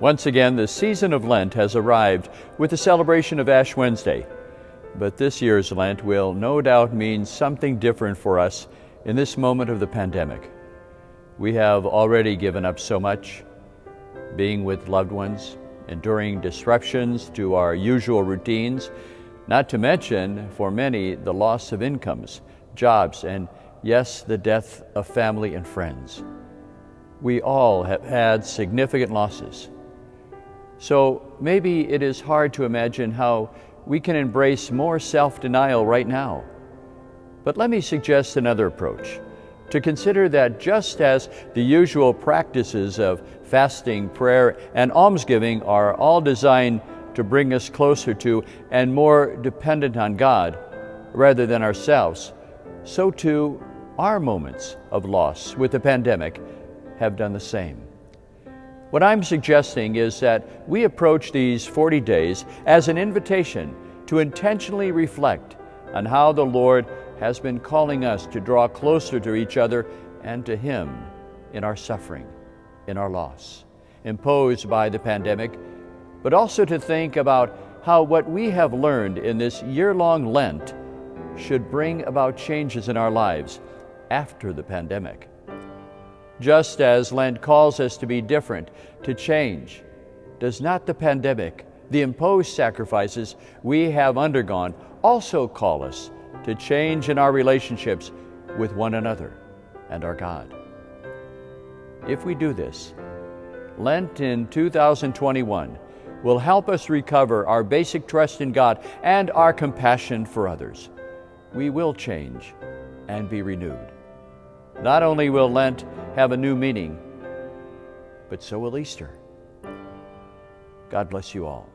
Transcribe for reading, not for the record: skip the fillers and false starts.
Once again, the season of Lent has arrived with the celebration of Ash Wednesday. But this year's Lent will no doubt mean something different for us in this moment of the pandemic. We have already given up so much, being with loved ones, enduring disruptions to our usual routines, not to mention, for many, the loss of incomes, jobs, and yes, the death of family and friends. We all have had significant losses. So maybe it is hard to imagine how we can embrace more self-denial right now. But let me suggest another approach, to consider that just as the usual practices of fasting, prayer, and almsgiving are all designed to bring us closer to and more dependent on God rather than ourselves, so too our moments of loss with the pandemic have done the same. What I'm suggesting is that we approach these 40 days as an invitation to intentionally reflect on how the Lord has been calling us to draw closer to each other and to Him in our suffering, in our loss, imposed by the pandemic, but also to think about how what we have learned in this year-long Lent should bring about changes in our lives after the pandemic. Just as Lent calls us to be different, to change, does not the pandemic, the imposed sacrifices we have undergone, also call us to change in our relationships with one another and our God? If we do this, Lent in 2021 will help us recover our basic trust in God and our compassion for others. We will change and be renewed. Not only will Lent have a new meaning, but so will Easter. God bless you all.